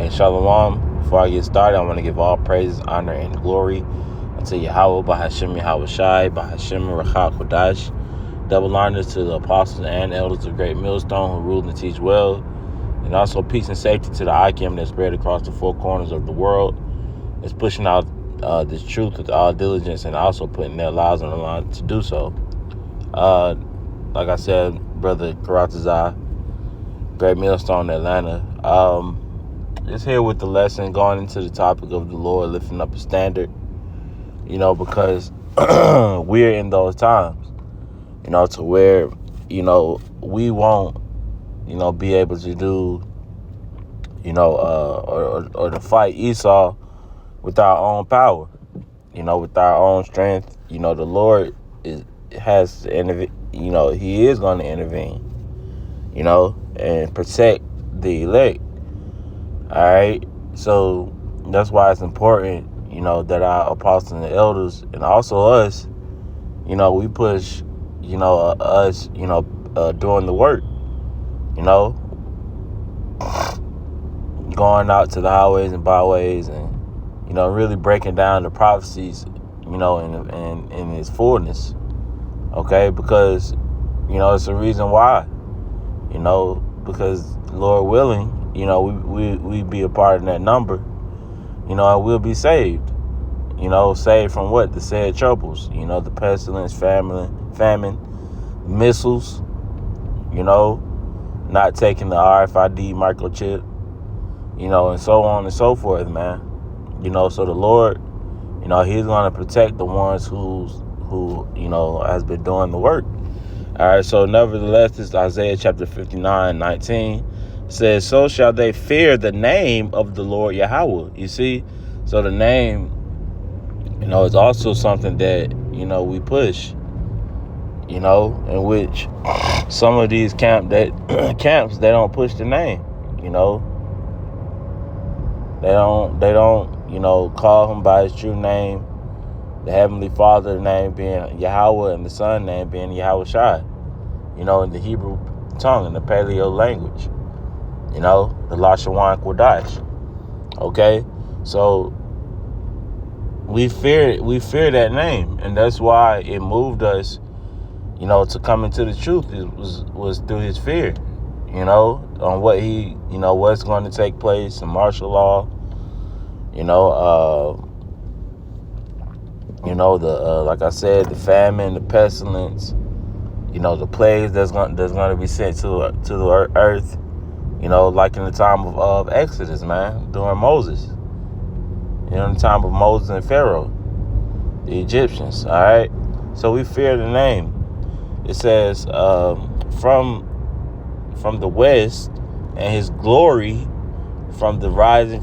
And Shalom. Before I get started, I want to give all praises, honor, and glory unto Yahweh, Bahashem Yahweh Shai, Bahashem Rachak Kodash. Double honors to the apostles and elders of Great Millstone who rule and teach well. And also peace and safety to the ICAM that spread across the four corners of the world. It's pushing out this truth with all diligence and also putting their lives on the line to do so. Like I said, Brother Karatazar, Great Millstone, Atlanta. Just here with the lesson, going into the topic of the Lord lifting up a standard, because we're in those times, to where, we won't, be able to do, or to fight Esau with our own power, with our own strength. The Lord has to intervene, he is going to intervene, and protect the elect. All right. So that's why it's important, that our apostles and the elders and also us, we push, us, doing the work, going out to the highways and byways and, really breaking down the prophecies, in its fullness. Okay. Because, it's a reason why, because Lord willing, we be a part of that number, and we'll be saved, saved from what? The said troubles, the pestilence, famine, missiles, not taking the RFID microchip, and so on and so forth, man. So the Lord, he's going to protect the ones who has been doing the work. All right. So nevertheless, this is Isaiah chapter 59:19. Says, so shall they fear the name of the Lord Yahweh. You see, so the name, is also something that, we push, in which some of these camps, they don't push the name, they don't, call him by his true name, the Heavenly Father name being Yahweh and the Son name being Yahweh Shai, in the Hebrew tongue, in the Paleo language. The Lashawan Kodash. Okay? So we fear that name. And that's why it moved us, to come into the truth. It was through his fear, on what he, what's going to take place in martial law, like I said, the famine, the pestilence, the plagues that's going to be sent to the earth. Like in the time of Exodus, man, during Moses. In the time of Moses and Pharaoh, the Egyptians, all right? So we fear the name. It says, from the west, and his glory from the rising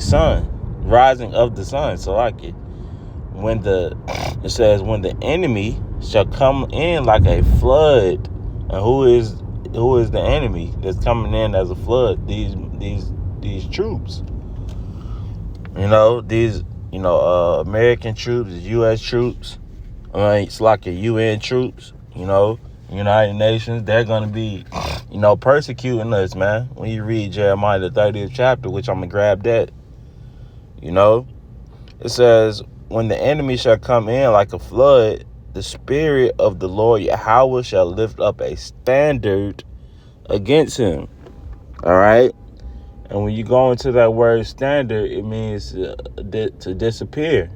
of the sun. So like it. It says, when the enemy shall come in like a flood, and who is the enemy that's coming in as a flood? These troops. These American troops, U.S. troops. It's like a UN troops. United Nations. They're gonna be, persecuting us, man. When you read Jeremiah the 30th chapter, which I'm gonna grab that. It says, when the enemy shall come in like a flood, the spirit of the Lord Yahweh shall lift up a standard against him. All right. And when you go into that word standard, it means to disappear.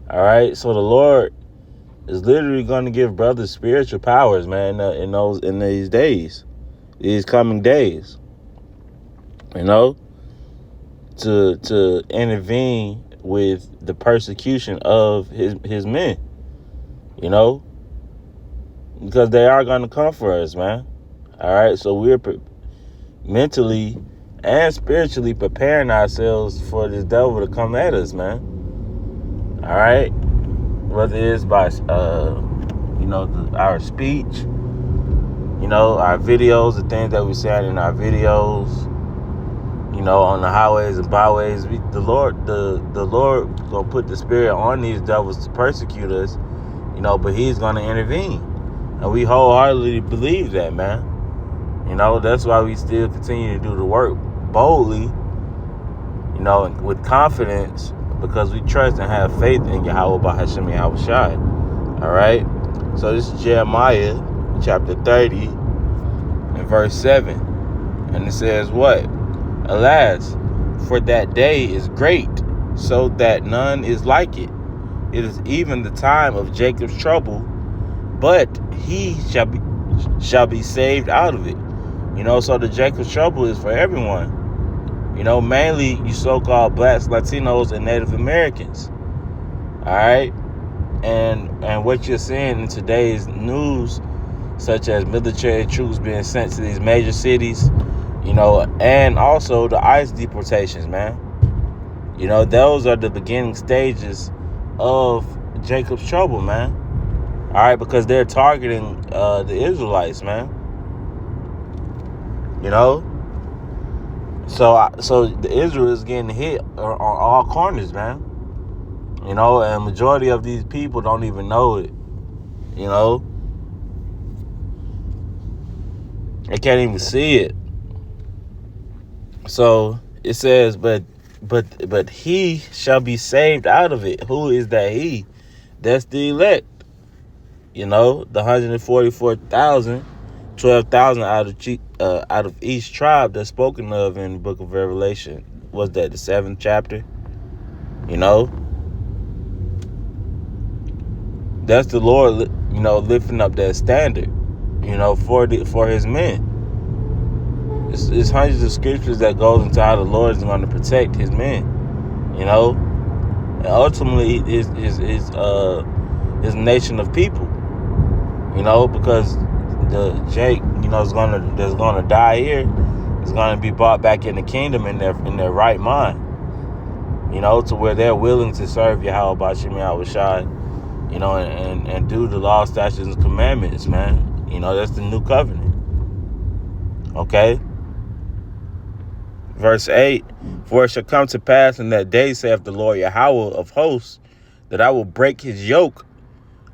All right. So the Lord is literally going to give brothers spiritual powers, man, in these days, these coming days, to intervene with the persecution of his men, because they are going to come for us, man. All right. So we're mentally and spiritually preparing ourselves for this devil to come at us, man. All right. Whether it's by, our speech, our videos, the things that we said in our videos, on the highways and byways, the Lord gonna put the spirit on these devils to persecute us, but he's gonna intervene. And we wholeheartedly believe that, man. That's why we still continue to do the work boldly, with confidence, because we trust and have faith in Yahweh Bahashim Yahweh Shai. All right? So this is Jeremiah chapter 30 and verse 7. And it says what? Alas, for that day is great, so that none is like it. It is even the time of Jacob's trouble, but he shall be saved out of it. So the Jacob's trouble is for everyone. Mainly you so-called blacks, Latinos, and Native Americans. All right? And what you're seeing in today's news, such as military troops being sent to these major cities, and also the ICE deportations, man. Those are the beginning stages of Jacob's trouble, man. All right, because they're targeting the Israelites, man. So the Israel is getting hit on all corners, man. And majority of these people don't even know it. They can't even see it. So it says, but he shall be saved out of it. Who is that he? That's the elect. The 144,000, 12,000 out of each tribe that's spoken of in the book of Revelation. Was that the 7th chapter? That's the Lord, lifting up that standard, for his men. It's hundreds of scriptures that goes into how the Lord is going to protect his men, and ultimately his nation of people, because the Jake, that's gonna die here, is gonna be brought back in the kingdom in their right mind, to where they're willing to serve Yahweh Bashim Yahweh Shai, and do the law, statutes, and commandments, man. That's the new covenant. Okay. Verse 8, for it shall come to pass in that day, saith the Lord Yahweh of hosts, that I will break his yoke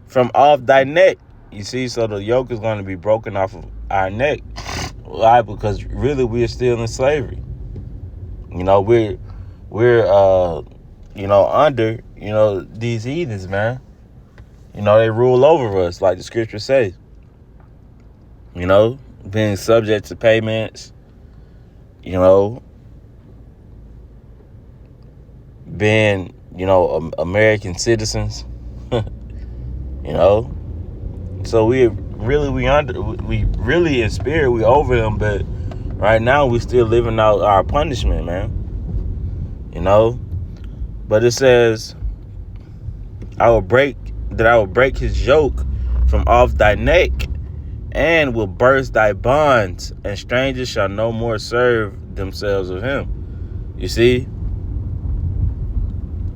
from off thy neck. You see, so the yoke is going to be broken off of our neck. Why? Because really we're still in slavery. We're under, these heathens, man. They rule over us, like the scripture says. Being subject to payments, being, American citizens, So we really in spirit, we over them, but right now we still living out our punishment, man. But it says, I will break his yoke from off thy neck, and will burst thy bonds, and strangers shall no more serve themselves of him. You see?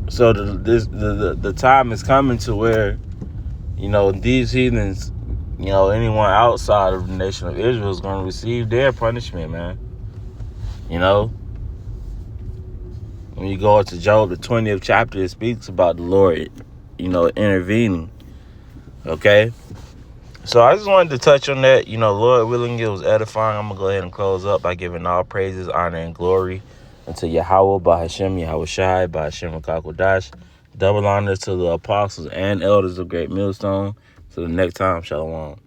So the time is coming to where, these heathens, anyone outside of the nation of Israel is going to receive their punishment, man. When you go into Job, the 20th chapter, it speaks about the Lord, intervening. Okay? So I just wanted to touch on that. Lord willing, it was edifying. I'm going to go ahead and close up by giving all praises, honor, and glory unto Yahweh, Bahashim, Yahweh Shai, Bahashim, Rakakodash. Double honor to the apostles and elders of Great Millstone. Till the next time, Shalom.